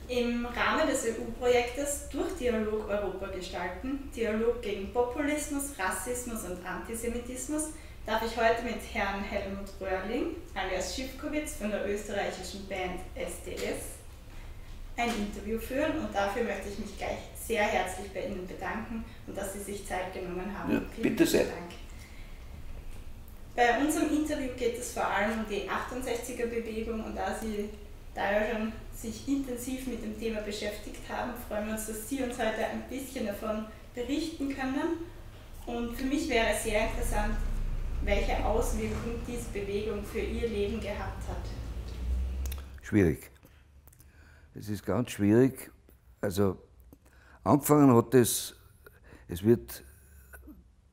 Im Rahmen des EU-Projektes Durch Dialog Europa gestalten, Dialog gegen Populismus, Rassismus und Antisemitismus, darf ich heute mit Herrn Helmut Röhrling, alias Schiffkowitz von der österreichischen Band SDS, ein Interview führen, und dafür möchte ich mich gleich sehr herzlich bei Ihnen bedanken und dass Sie sich Zeit genommen haben. Ja, bitte sehr. Dank. Bei unserem Interview geht es vor allem um die 68er-Bewegung, und da Sie da ja schon sich intensiv mit dem Thema beschäftigt haben, freuen wir uns, dass Sie uns heute ein bisschen davon berichten können. Und für mich wäre es sehr interessant, welche Auswirkungen diese Bewegung für Ihr Leben gehabt hat. Schwierig. Es ist ganz schwierig. Also angefangen hat es wird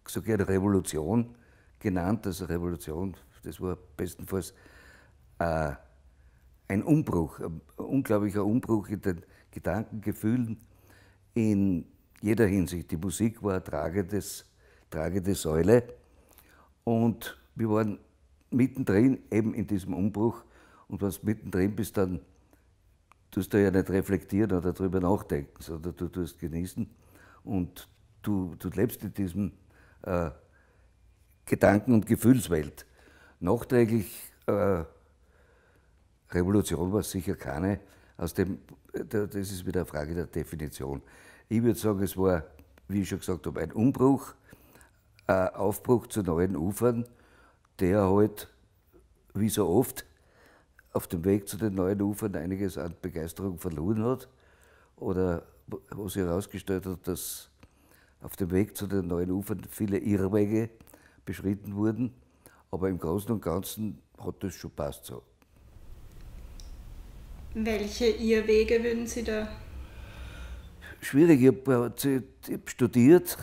so gerne Revolution genannt, also Revolution, das war bestenfalls ein Umbruch, ein unglaublicher Umbruch in den Gedankengefühlen in jeder Hinsicht. Die Musik war eine tragende Säule, und wir waren mittendrin eben in diesem Umbruch, und wenn du mittendrin bist, dann tust du ja nicht reflektieren oder darüber nachdenken, sondern du tust genießen, und du lebst in diesem Gedanken- und Gefühlswelt. Nachträglich Revolution war es sicher keine. Das ist wieder eine Frage der Definition. Ich würde sagen, es war, wie ich schon gesagt habe, ein Umbruch, ein Aufbruch zu neuen Ufern, der halt, wie so oft, auf dem Weg zu den neuen Ufern einiges an Begeisterung verloren hat. Oder wo sich herausgestellt hat, dass auf dem Weg zu den neuen Ufern viele Irrwege beschritten wurden. Aber im Großen und Ganzen hat das schon passt so. Welche Irrwege würden Sie da? Schwierig, ich habe studiert,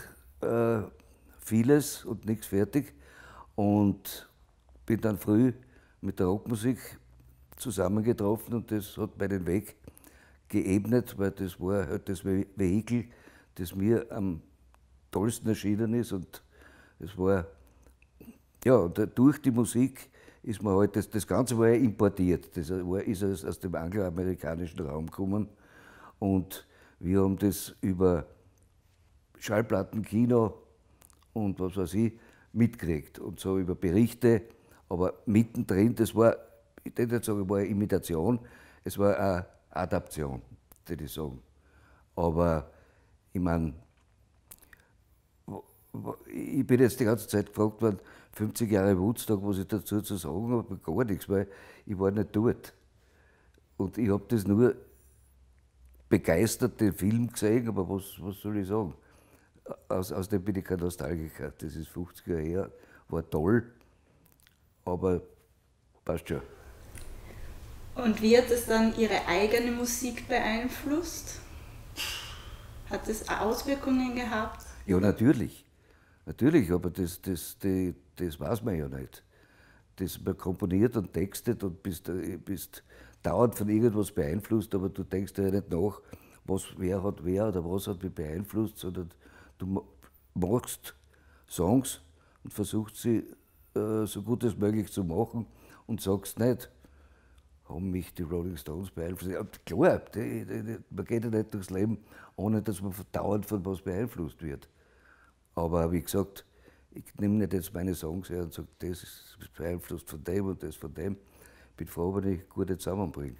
vieles und nichts fertig, und bin dann früh mit der Rockmusik zusammengetroffen, und das hat meinen Weg geebnet, weil das war halt das Vehikel, das mir am tollsten erschienen ist, und es war, ja, und durch die Musik ist man halt, das Ganze war ja importiert, ist aus dem angloamerikanischen Raum gekommen, und wir haben das über Schallplatten, Kino und was weiß ich mitgekriegt, und so über Berichte, aber mittendrin, das war, ich würde nicht sagen, war eine Imitation, es war eine Adaption, würde ich sagen. Aber ich meine, ich bin jetzt die ganze Zeit gefragt worden, 50 Jahre Woodstock, was ich dazu zu sagen habe, gar nichts, weil ich war nicht dort. Und ich habe das nur begeistert, den Film gesehen, aber was soll ich sagen? Aus dem bin ich kein Nostalgiker. Das ist 50 Jahre her, war toll, aber passt schon. Und wie hat es dann Ihre eigene Musik beeinflusst? Hat es Auswirkungen gehabt? Ja, natürlich. Natürlich, aber das weiß man ja nicht. Man komponiert und textet und bist dauernd von irgendwas beeinflusst, aber du denkst ja nicht nach, wer oder was hat mich beeinflusst, sondern du machst Songs und versuchst sie so gut als möglich zu machen und sagst nicht, haben mich die Rolling Stones beeinflusst. Ja, klar, man geht ja nicht durchs Leben, ohne dass man dauernd von was beeinflusst wird. Aber wie gesagt, ich nehme nicht jetzt meine Songs her und sage, das ist beeinflusst von dem und das von dem. Ich bin froh, wenn ich gute zusammenbringe.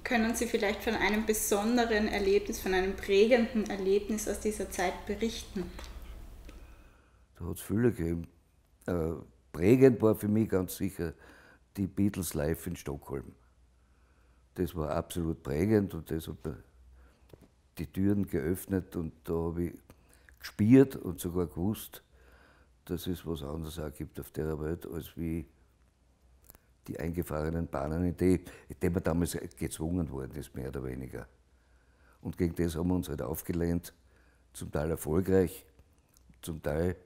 Können Sie vielleicht von einem besonderen Erlebnis, von einem prägenden Erlebnis aus dieser Zeit berichten? Da hat es viele gegeben. Prägend war für mich ganz sicher die Beatles live in Stockholm. Das war absolut prägend, und das hat mir die Türen geöffnet, und da habe ich gespürt und sogar gewusst, dass es was anderes auch gibt auf der Welt, als wie die eingefahrenen Bahnen, in die man damals gezwungen worden ist, mehr oder weniger. Und gegen das haben wir uns halt aufgelehnt, zum Teil erfolgreich, zum Teil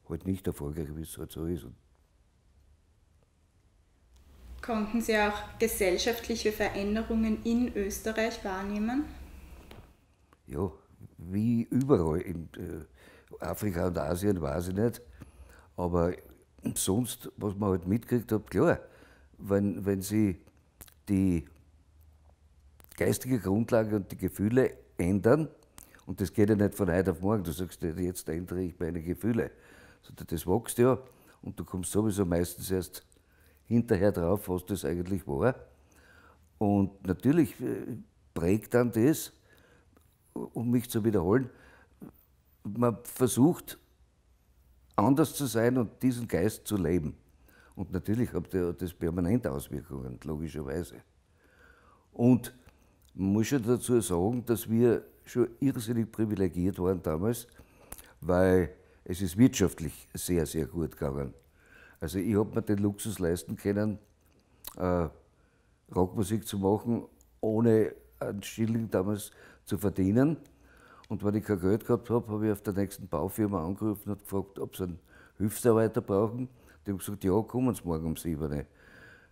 halt nicht erfolgreich, wie es halt so ist. Konnten Sie auch gesellschaftliche Veränderungen in Österreich wahrnehmen? Ja, wie überall. In Afrika und Asien weiß ich nicht. Aber sonst, was man halt mitgekriegt hat, klar, wenn Sie die geistige Grundlage und die Gefühle ändern. Und das geht ja nicht von heute auf morgen. Du sagst, jetzt ändere ich meine Gefühle. Sondern das wächst ja und du kommst sowieso meistens erst hinterher drauf, was das eigentlich war. Und natürlich prägt dann das, um mich zu wiederholen, man versucht anders zu sein und diesen Geist zu leben. Und natürlich hat das permanent Auswirkungen, logischerweise. Und man muss schon dazu sagen, dass wir schon irrsinnig privilegiert waren damals, weil es ist wirtschaftlich sehr, sehr gut gegangen. Also ich habe mir den Luxus leisten können, Rockmusik zu machen, ohne einen Schilling damals zu verdienen. Und wenn ich kein Geld gehabt habe, habe ich auf der nächsten Baufirma angerufen und gefragt, ob sie einen Hilfsarbeiter brauchen. Die haben gesagt, ja, kommen Sie morgen um 7 Uhr.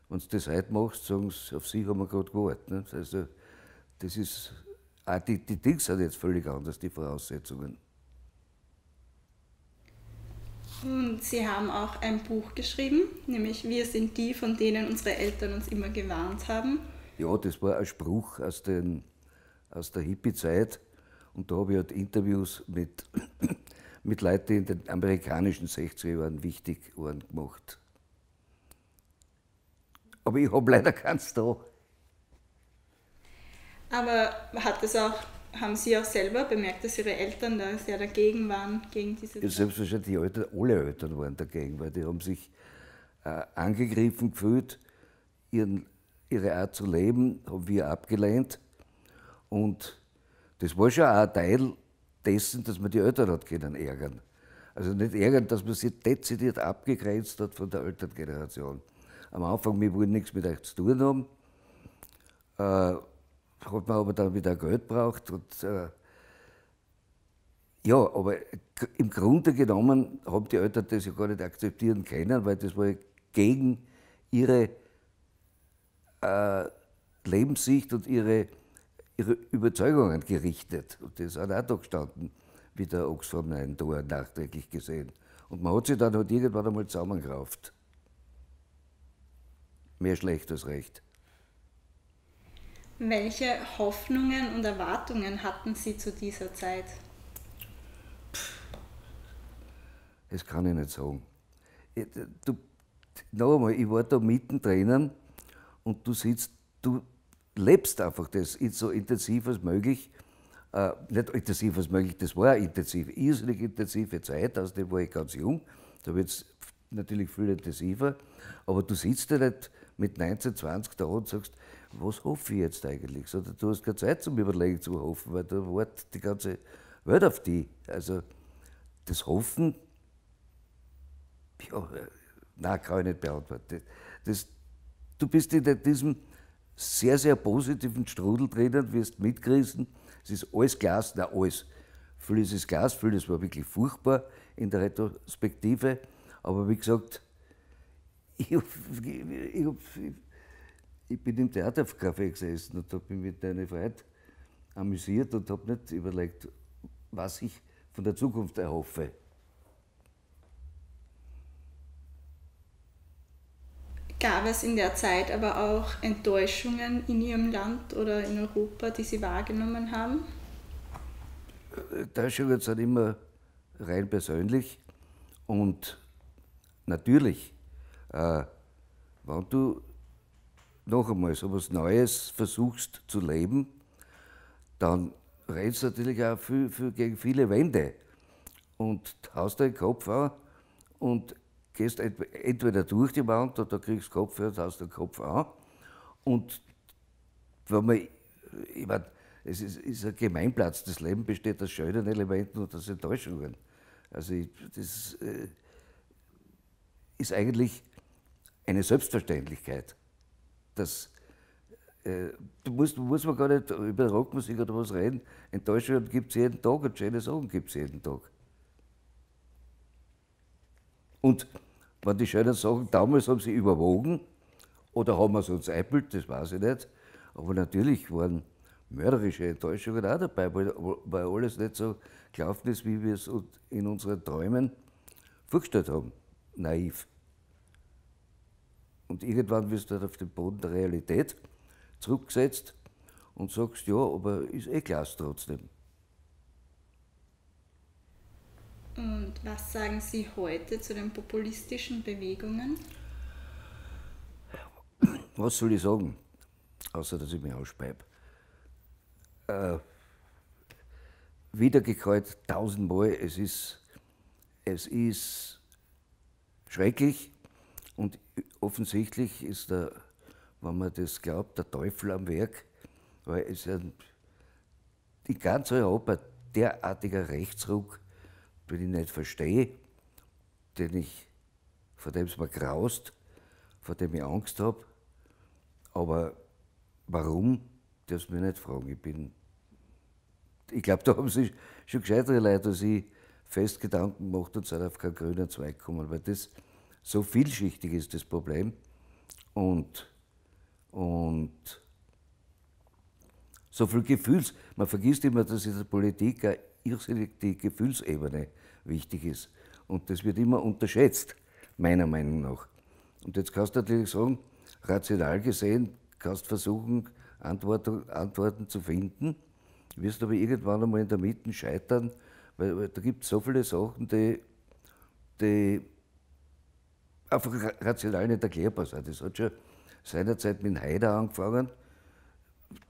Wenn du das heute machst, sagen sie, auf Sie haben wir gerade gewartet. Nicht? Also das ist, auch die Dinge sind jetzt völlig anders, die Voraussetzungen. Und Sie haben auch ein Buch geschrieben, nämlich Wir sind die, von denen unsere Eltern uns immer gewarnt haben. Ja, das war ein Spruch aus der Hippie-Zeit. Und da habe ich halt Interviews mit Leuten, die in den amerikanischen 60er Jahren wichtig waren, gemacht. Aber ich habe leider keins da. Aber haben Sie auch selber bemerkt, dass Ihre Eltern da sehr dagegen waren, gegen diese Ja, selbstverständlich, alle Eltern waren dagegen, weil die haben sich angegriffen gefühlt, ihre Art zu leben, haben wir abgelehnt. Und das war schon auch ein Teil dessen, dass man die Eltern hat können ärgern. Also nicht ärgern, dass man sie dezidiert abgegrenzt hat von der Elterngeneration. Am Anfang, wir wollten nichts mit euch zu tun haben, hat man aber dann wieder Geld braucht. Und, ja, aber im Grunde genommen haben die Eltern das ja gar nicht akzeptieren können, weil das war gegen ihre Lebenssicht und ihre Überzeugungen gerichtet. Und das hat auch da gestanden, wie der Ochs vom neuen Tor nachträglich gesehen. Und man hat sich dann halt irgendwann einmal zusammengerauft. Mehr schlecht als recht. Welche Hoffnungen und Erwartungen hatten Sie zu dieser Zeit? Das kann ich nicht sagen. Noch einmal, ich war da mittendrin und du lebst einfach das so intensiv als möglich. Nicht intensiv als möglich, das war eine irrsinnig intensive Zeit, außerdem war ich ganz jung, da wird es natürlich viel intensiver, aber du sitzt ja nicht mit 19, 20 da und sagst, was hoffe ich jetzt eigentlich? Sondern du hast keine Zeit zum Überlegen zu hoffen, weil da wartet die ganze Welt auf dich. Also das Hoffen, ja, nein, kann ich nicht beantworten. Du bist in diesem sehr, sehr positiven Strudel drinnen, wirst mitgerissen. Es ist alles Glas, nein, alles. Vieles ist Glas, vieles war wirklich furchtbar in der Retrospektive. Aber wie gesagt, ich bin im Theatercafé gesessen und habe mich mit einer Freude amüsiert und habe nicht überlegt, was ich von der Zukunft erhoffe. Gab es in der Zeit aber auch Enttäuschungen in Ihrem Land oder in Europa, die Sie wahrgenommen haben? Enttäuschungen sind immer rein persönlich und natürlich, wenn du noch einmal so etwas Neues versuchst zu leben, dann rennst du natürlich auch viel gegen viele Wände und haust den Kopf an und gehst entweder durch die Wand oder kriegst Kopf und haust den Kopf an. Und wenn man, ich meine, es ist ein Gemeinplatz, das Leben besteht aus schönen Elementen und aus Enttäuschungen. Also das ist eigentlich eine Selbstverständlichkeit. Das, muss man gar nicht über Rockmusik oder was reden. Enttäuschungen gibt es jeden Tag und schöne Sachen gibt es jeden Tag. Und wenn die schönen Sachen damals haben sie überwogen oder haben wir es uns eingebildet, das weiß ich nicht. Aber natürlich waren mörderische Enttäuschungen auch dabei, weil alles nicht so gelaufen ist, wie wir es in unseren Träumen vorgestellt haben. Naiv. Und irgendwann wirst du halt auf den Boden der Realität zurückgesetzt und sagst, ja, aber ist eh klasse trotzdem. Und was sagen Sie heute zu den populistischen Bewegungen? Was soll ich sagen, außer dass ich mich ausspeibe? Wiedergekäut tausendmal, es ist schrecklich und offensichtlich ist der, wenn man das glaubt, der Teufel am Werk, weil es in ganz Europa derartiger Rechtsruck, den ich nicht verstehe, vor dem es mir graust, vor dem ich Angst habe. Aber warum, darfst du mich nicht fragen. Ich glaube, da haben sich schon gescheitere Leute als ich fest Gedanken gemacht und sind auf keinen grünen Zweig gekommen, weil das so vielschichtig ist, das Problem. Und so viel Gefühls. Man vergisst immer, dass in der Politik auch irrsinnig die Gefühlsebene wichtig ist. Und das wird immer unterschätzt, meiner Meinung nach. Und jetzt kannst du natürlich sagen, rational gesehen, kannst versuchen, Antworten zu finden, wirst aber irgendwann einmal in der Mitte scheitern, weil da gibt es so viele Sachen, die einfach rational nicht erklärbar sind. Das hat schon seinerzeit mit Haider angefangen.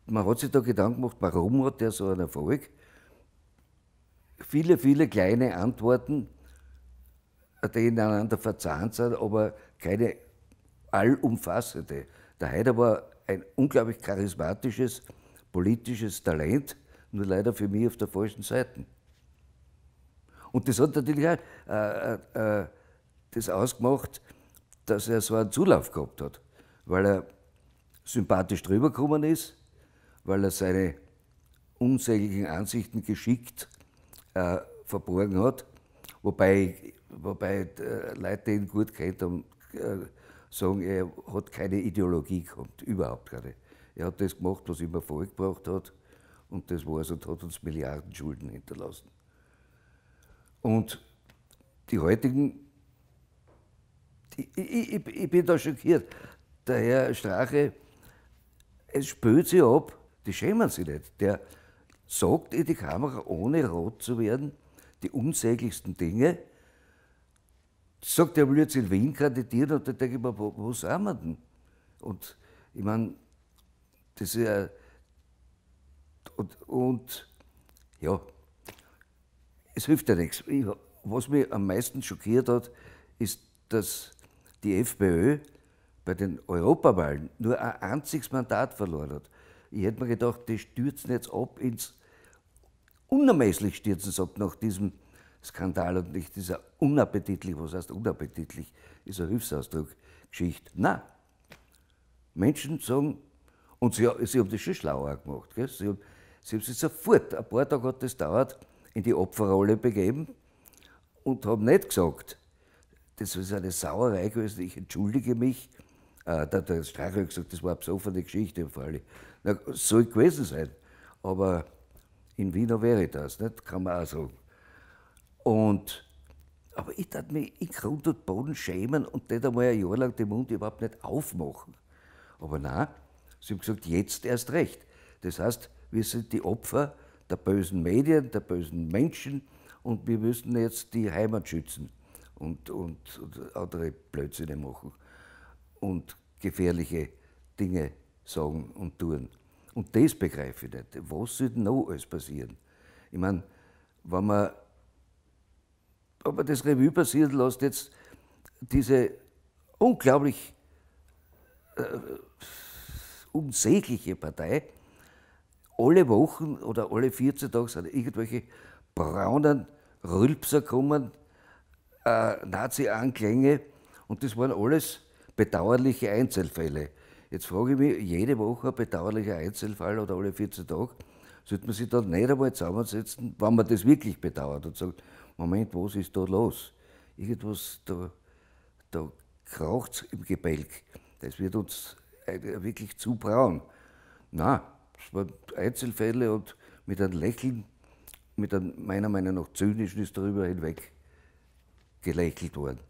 Man hat sich da Gedanken gemacht, warum hat der so einen Erfolg? Viele, viele kleine Antworten, die ineinander verzahnt sind, aber keine allumfassende. Der Haider war ein unglaublich charismatisches, politisches Talent, nur leider für mich auf der falschen Seite. Und das hat natürlich auch das ausgemacht, dass er so einen Zulauf gehabt hat, weil er sympathisch drüber gekommen ist, weil er seine unsäglichen Ansichten geschickt verborgen hat, wobei Leute, die ihn gut kennt haben, sagen, er hat keine Ideologie gehabt, überhaupt keine. Er hat das gemacht, was ihm Erfolg gebracht hat, und das war's, und hat uns Milliarden Schulden hinterlassen. Und die heutigen, ich bin da schockiert. Der Herr Strache, es spült sich ab, die schämen sich nicht. Der sagt in die Kamera, ohne rot zu werden, die unsäglichsten Dinge. Sagt, er will jetzt in Wien kandidieren, und da denke ich mir, wo sind wir denn? Und ich meine, das ist ja. Und ja, es hilft ja nichts. Was mich am meisten schockiert hat, ist, dass die FPÖ bei den Europawahlen nur ein einziges Mandat verloren hat. Ich hätte mir gedacht, die stürzen jetzt ab unermesslich stürzen sie ab nach diesem Skandal und nicht dieser unappetitlich, was heißt unappetitlich, ist ein Hilfsausdruck, Geschichte. Nein. Menschen sagen, und sie haben das schon schlauer gemacht, gell? Sie haben sich sofort, ein paar Tage hat das gedauert, in die Opferrolle begeben und haben nicht gesagt, das ist eine Sauerei gewesen, ich entschuldige mich. Der Strache hat gesagt, das war eine besoffene Geschichte im Falle. Na, soll gewesen sein, aber in Wiener wäre das, nicht? Kann man auch sagen. Aber ich tat mich in Grund und Boden schämen und nicht einmal ein Jahr lang den Mund überhaupt nicht aufmachen. Aber nein, sie haben gesagt, jetzt erst recht. Das heißt, wir sind die Opfer der bösen Medien, der bösen Menschen, und wir müssen jetzt die Heimat schützen und andere Blödsinn machen und gefährliche Dinge sagen und tun. Und das begreife ich nicht. Was soll denn noch alles passieren? Ich meine, wenn man das Revue passieren lässt, jetzt diese unglaublich unsägliche Partei, alle Wochen oder alle 14 Tage sind irgendwelche braunen Rülpser kommen, Nazi-Anklänge, und das waren alles bedauerliche Einzelfälle. Jetzt frage ich mich, jede Woche ein bedauerlicher Einzelfall oder alle 14 Tage, sollte man sich dann nicht einmal zusammensetzen, wenn man das wirklich bedauert und sagt, Moment, was ist da los? Irgendwas, da kraucht es im Gebälk. Das wird uns wirklich zu braun. Nein, es waren Einzelfälle, und mit einem Lächeln, mit einem meiner Meinung nach zynischen, ist darüber hinweg gelächelt worden.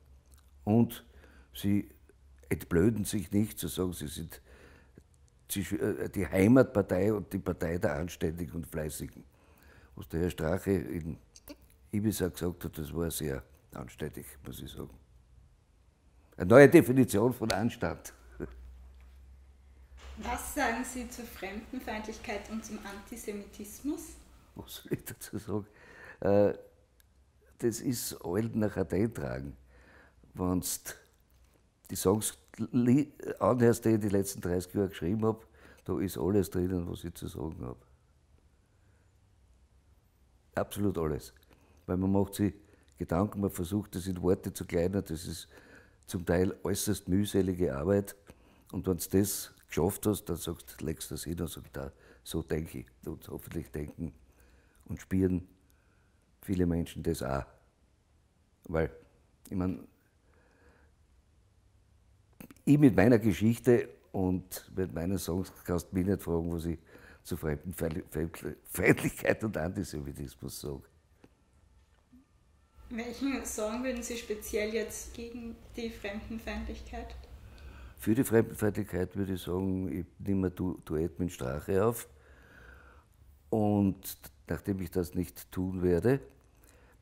Und sie entblöden sich nicht zu sagen, sie sind die Heimatpartei und die Partei der Anständigen und Fleißigen. Was der Herr Strache in Ibiza gesagt hat, das war sehr anständig, muss ich sagen. Eine neue Definition von Anstand. Was sagen Sie zur Fremdenfeindlichkeit und zum Antisemitismus? Was soll ich dazu sagen? Das ist alt nach Athen tragen. Wenn du die Songs anhörst, die ich die letzten 30 Jahre geschrieben habe, da ist alles drinnen, was ich zu sagen habe. Absolut alles. Weil man macht sich Gedanken, man versucht das in Worte zu kleiden, das ist zum Teil äußerst mühselige Arbeit. Und wenn du das geschafft hast, dann legst du das hin und sagst, da, so denke ich. Und hoffentlich denken und spüren viele Menschen das auch. Weil, ich meine, ich mit meiner Geschichte und mit meinen Songs kannst du mich nicht fragen, was ich zu Fremdenfeindlichkeit und Antisemitismus sage. Welchen Song würden Sie speziell jetzt gegen die Fremdenfeindlichkeit? Für die Fremdenfeindlichkeit würde ich sagen, ich nehme ein Duett mit Strache auf. Und nachdem ich das nicht tun werde,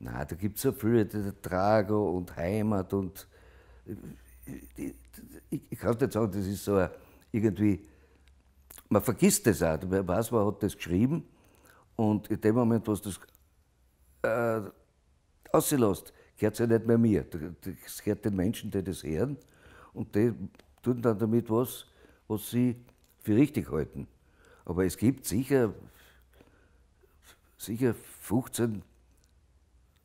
da gibt es so viele, Trago und Heimat und ich kann nicht sagen, das ist so irgendwie, man vergisst das auch, man weiß, man hat das geschrieben und in dem Moment, was das auslässt, gehört es ja nicht mehr mir, das gehört den Menschen, die das hören und die tun dann damit was sie für richtig halten. Aber es gibt sicher 15,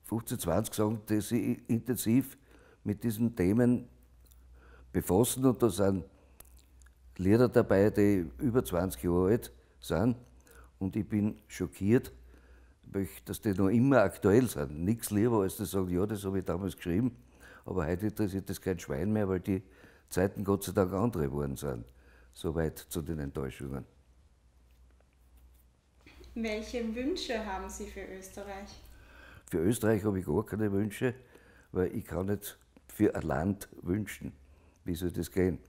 20 Songs, die sich intensiv mit diesen Themen befassen und da sind Lieder dabei, die über 20 Jahre alt sind und ich bin schockiert, dass die noch immer aktuell sind. Nichts lieber, als zu sagen, ja, das habe ich damals geschrieben, aber heute interessiert das kein Schwein mehr, weil die Zeiten Gott sei Dank andere geworden sind. Soweit zu den Enttäuschungen. Welche Wünsche haben Sie für Österreich? Für Österreich habe ich gar keine Wünsche, weil ich kann nicht für ein Land wünschen. Wie soll das gehen?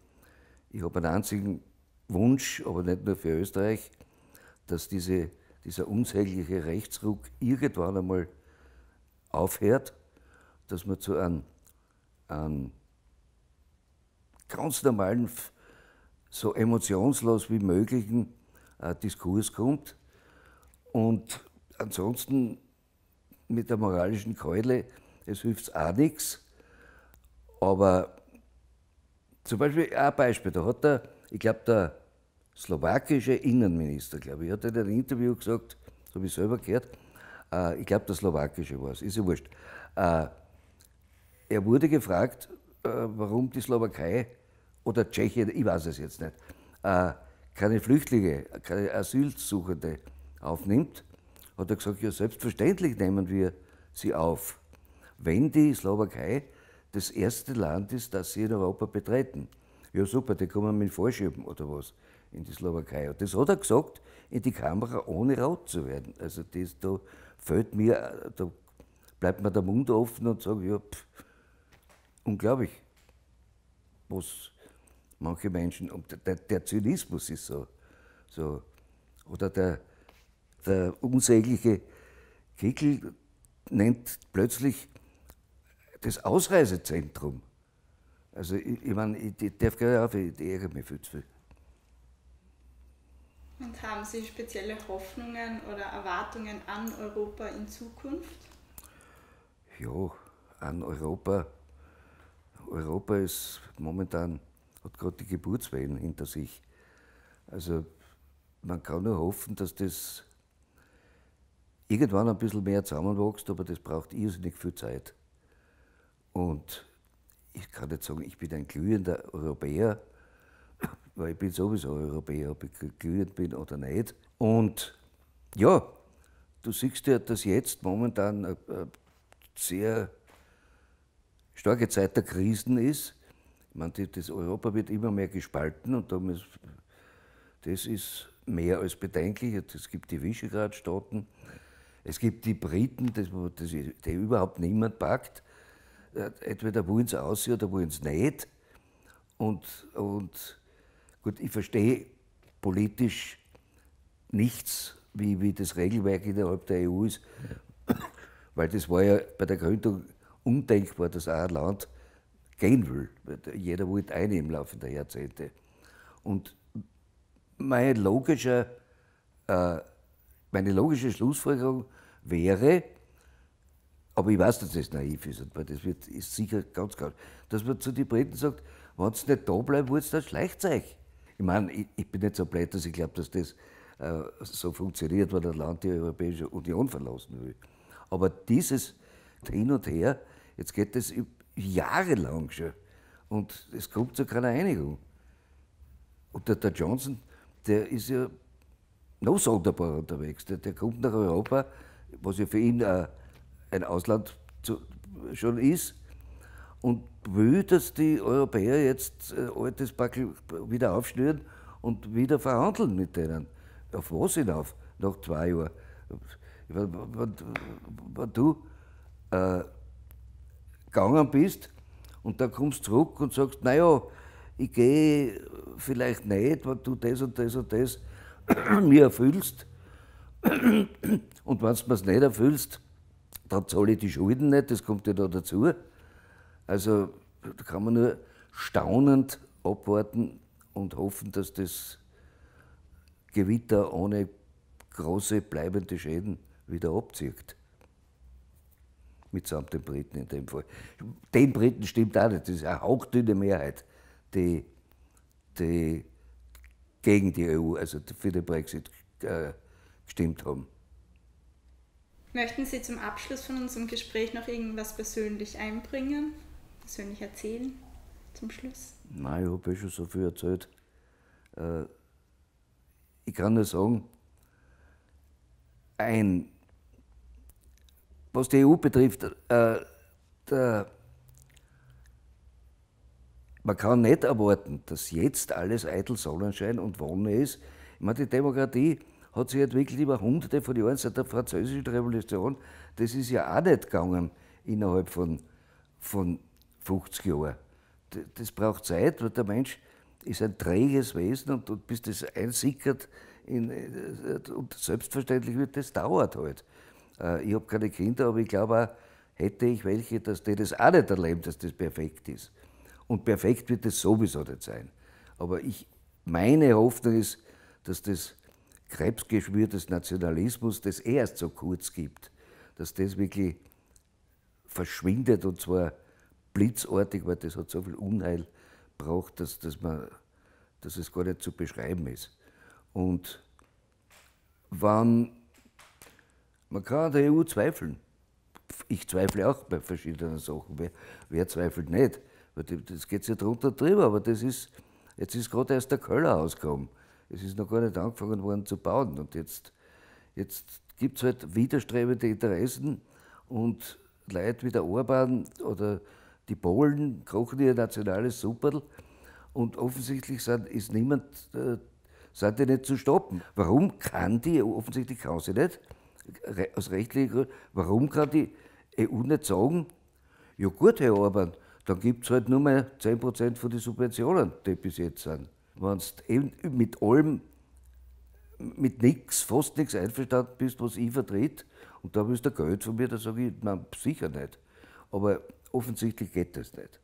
Ich habe einen einzigen Wunsch, aber nicht nur für Österreich, dass dieser unsägliche Rechtsruck irgendwann einmal aufhört, dass man zu einem ganz normalen, so emotionslos wie möglichen Diskurs kommt. Und ansonsten mit der moralischen Keule, es hilft auch nichts. Aber zum Beispiel ein Beispiel, da hat ich glaube, der slowakische Innenminister, glaube ich, hat in einem Interview gesagt, das habe ich selber gehört, ich glaube, der slowakische war es, ist ja wurscht. Er wurde gefragt, warum die Slowakei oder Tschechien, ich weiß es jetzt nicht, keine Flüchtlinge, keine Asylsuchende aufnimmt, hat er gesagt, ja, selbstverständlich nehmen wir sie auf, wenn die Slowakei das erste Land ist, das sie in Europa betreten. Ja super, die kommen mit Vorschieben oder was in die Slowakei. Und das hat er gesagt in die Kamera, ohne rot zu werden. Also da fällt mir, da bleibt mir der Mund offen und sagt, ja, unglaublich, was manche Menschen, und der Zynismus ist so oder der unsägliche Kickl nennt plötzlich das Ausreisezentrum. Also ich meine, ich darf gar nicht auf, ich ärgere mich viel zu viel. Und haben Sie spezielle Hoffnungen oder Erwartungen an Europa in Zukunft? Ja, an Europa. Europa ist momentan, hat gerade die Geburtswehen hinter sich. Also man kann nur hoffen, dass das irgendwann ein bisschen mehr zusammenwächst, aber das braucht irrsinnig viel Zeit. Und ich kann nicht sagen, ich bin ein glühender Europäer, weil ich bin sowieso Europäer, ob ich glühend bin oder nicht. Und ja, du siehst ja, dass jetzt momentan eine sehr starke Zeit der Krisen ist. Ich meine, das Europa wird immer mehr gespalten und das ist mehr als bedenklich. Es gibt die Visegrad-Staaten, es gibt die Briten, die überhaupt niemand packt. Entweder wollen sie aussehen oder wollen sie nicht. Und gut, ich verstehe politisch nichts, wie das Regelwerk innerhalb der EU ist, weil das war ja bei der Gründung undenkbar, dass ein Land gehen will. Jeder wollte eine im Laufe der Jahrzehnte. Und meine logische Schlussfolgerung wäre, aber ich weiß, dass das naiv ist, weil das ist sicher ganz klar, dass man zu den Briten sagt, wenn sie nicht da bleiben wollt, dann schleicht euch. Ich meine, ich bin nicht so blöd, dass ich glaube, dass das so funktioniert, wenn ein Land die Europäische Union verlassen will. Aber dieses Hin und Her, jetzt geht das jahrelang schon und es kommt zu keiner Einigung. Und der Johnson, der ist ja noch sonderbar unterwegs. Der kommt nach Europa, was ja für ihn ein Ausland schon ist, und will, dass die Europäer jetzt altes Backel wieder aufschnüren und wieder verhandeln mit denen. Auf was hinauf? Nach 2 Jahren. Wenn du gegangen bist und dann kommst du zurück und sagst, naja, ich gehe vielleicht nicht, wenn du das und das und das mir erfüllst. Und wenn du mir es nicht erfüllst, dann zahle ich die Schulden nicht, das kommt ja da dazu. Also da kann man nur staunend abwarten und hoffen, dass das Gewitter ohne große bleibende Schäden wieder abzieht. Mitsamt den Briten in dem Fall. Den Briten stimmt auch nicht, das ist eine hauchdünne Mehrheit, die gegen die EU, also für den Brexit, gestimmt haben. Möchten Sie zum Abschluss von unserem Gespräch noch irgendwas persönlich einbringen? Persönlich erzählen zum Schluss? Nein, ich habe schon so viel erzählt. Ich kann nur sagen, was die EU betrifft, man kann nicht erwarten, dass jetzt alles eitel Sonnenschein und Wonne ist. Ich meine, die Demokratie hat sich entwickelt über Hunderte von Jahren seit der Französischen Revolution. Das ist ja auch nicht gegangen innerhalb von 50 Jahren. Das braucht Zeit, weil der Mensch ist ein träges Wesen und bis das einsickert und selbstverständlich wird, das dauert halt. Ich habe keine Kinder, aber ich glaube auch, hätte ich welche, dass die das auch nicht erleben, dass das perfekt ist. Und perfekt wird es sowieso nicht sein. Aber meine Hoffnung ist, dass das Krebsgeschwür des Nationalismus, das erst so kurz gibt, dass das wirklich verschwindet und zwar blitzartig, weil das hat so viel Unheil braucht, dass es gar nicht zu beschreiben ist. Und man kann an der EU zweifeln. Ich zweifle auch bei verschiedenen Sachen. Wer zweifelt nicht? Das geht ja drunter und drüber, aber jetzt ist gerade erst der Keller ausgekommen. Es ist noch gar nicht angefangen worden zu bauen. Und jetzt gibt es halt widerstrebende Interessen und Leute wie der Orban oder die Polen kochen ihr nationales Supperl und offensichtlich sind die nicht zu stoppen. Warum kann die EU, offensichtlich kann sie nicht, aus rechtlichen Gründen, warum kann die EU nicht sagen, ja gut, Herr Orban, dann gibt es halt nur mehr 10% von den Subventionen, die bis jetzt sind. Wenn du mit allem, mit nichts, fast nichts einverstanden bist, was ich vertrete, und da willst du Geld von mir, dann sage ich, nein, sicher nicht. Aber offensichtlich geht das nicht.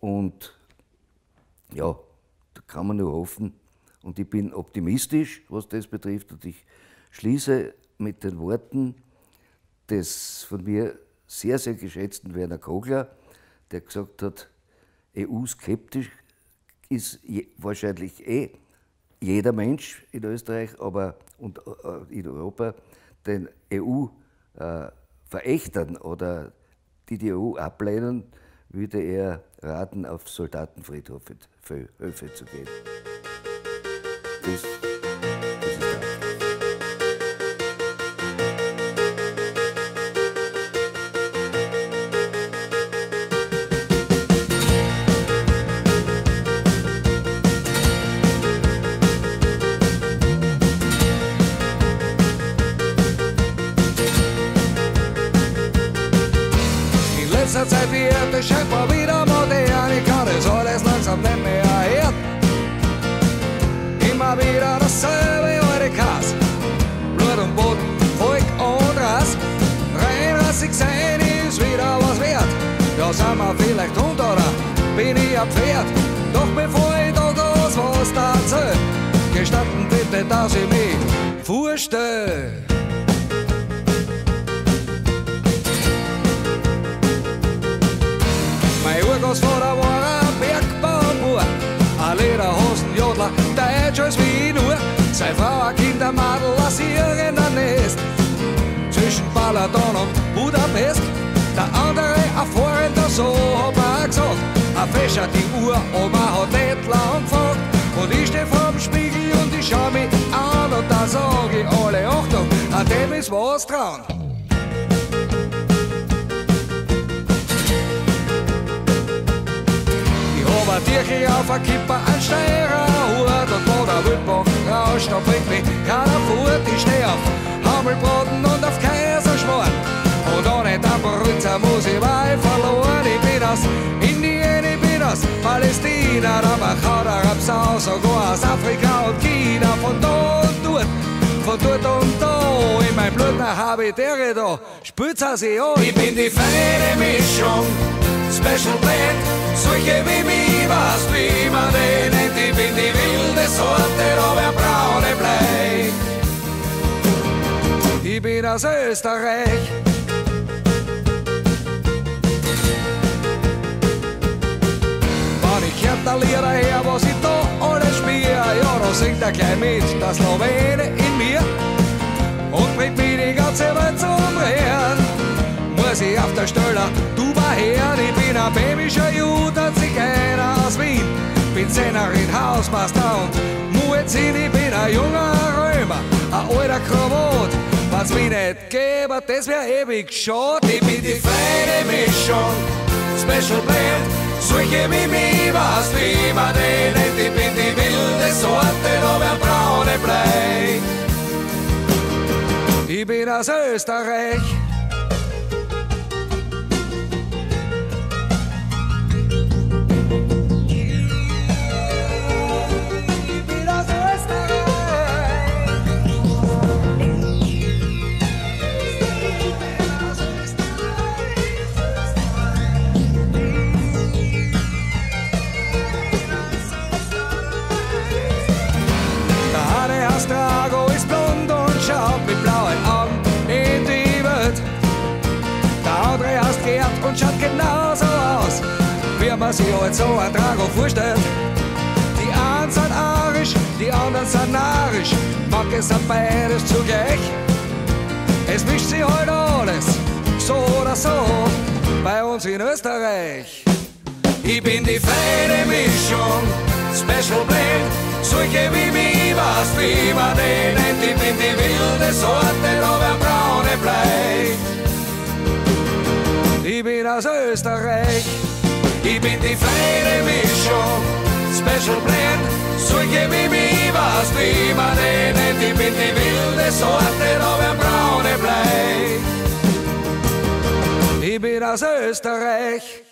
Und ja, da kann man nur hoffen. Und ich bin optimistisch, was das betrifft. Und ich schließe mit den Worten des von mir sehr, sehr geschätzten Werner Kogler, der gesagt hat, EU-skeptisch ist wahrscheinlich jeder Mensch in Österreich und in Europa, den EU-Verächtern oder die EU ablehnen, würde er raten, auf Soldatenfriedhöfe zu gehen. Das ist das. Zeit wird es scheinbar wieder modern, ich kann das alles langsam nicht mehr hören. Immer wieder Frau, vielleicht Hund oder bin ich ein Pferd? Doch bevor ich da groß was erzähl, gestatten bitte, dass ich mich vorstell. Mein Urgroßvater war ein Bergbauer, ein Lederhosenjodler, deutsch als wie nur. Seine Frau, ein Kindermadel, ein singender Nest zwischen Balaton und Budapest. Der andere ein Fahrender, so hab er gesagt. Er fächert die Uhr, aber hat nicht lang gefragt. Und ich steh vorm Spiegel und ich schau mich an und da sag ich alle Achtung, an dem ist was dran. Aber Tierchen auf a Kipper, ein Steirer Hut und wo der Wildbach rauscht, da bringt mich keiner fort. Ich steh auf Hammelbraten und auf Kaiserschmarrn und ohne Tamperünzer muss ich weit verloren. Ich bin aus Indien, ich bin aus Palästina, da mach haut er abs aus, sogar aus Afrika und China, von da und dort. Von dort und da, in mein Blut nach Habitäre da, spürt's sich an. Ich bin die feine Mischung, Special Blend, solche wie mich, weißt wie man den nennt. Ich bin die wilde Sorte, aber braune Blei. Ich bin aus Österreich. Wenn ich hört der Lieder her, was ich da alles spiel, ja, da singt er gleich mit, das Slowene in mir und bringt mich die ganze Welt zum Rehren. Muss ich auf der Stelle Tuba her, ich bin ein bämischer Jude, Zigeuner aus Wien. Bin Sängerin, Hausmeister und Muezzin, ich bin ein junger Römer, ein alter Krawatt. Wenn's mich nicht gäbe, das wär ewig schade. Ich bin die feine Mischung, Special Blend, solche wie mich, weißt wie man den nennt. Ich bin die wilde Sorte, da wär braune Blei. Ich bin aus Österreich. Drago ist blond und schaut mit blauen Augen in die Welt. Der andere heißt Gerd und schaut genauso aus, wie man sich halt so ein Drago vorstellt. Die einen sind arisch, die anderen sind narisch, manche sind beides zugleich. Es mischt sich halt alles, so oder so, bei uns in Österreich. Ich bin die feine Mischung, Special Blend, solche wie mich, weißt wie man den nennt. Ich bin die wilde Sorte, da wär braune Blei. Ich bin aus Österreich. Ich bin die feine Mischung, Special Blend, solche wie mich, weißt wie man den nennt. Ich bin die wilde Sorte, da wär braune Blei. Ich bin aus Österreich.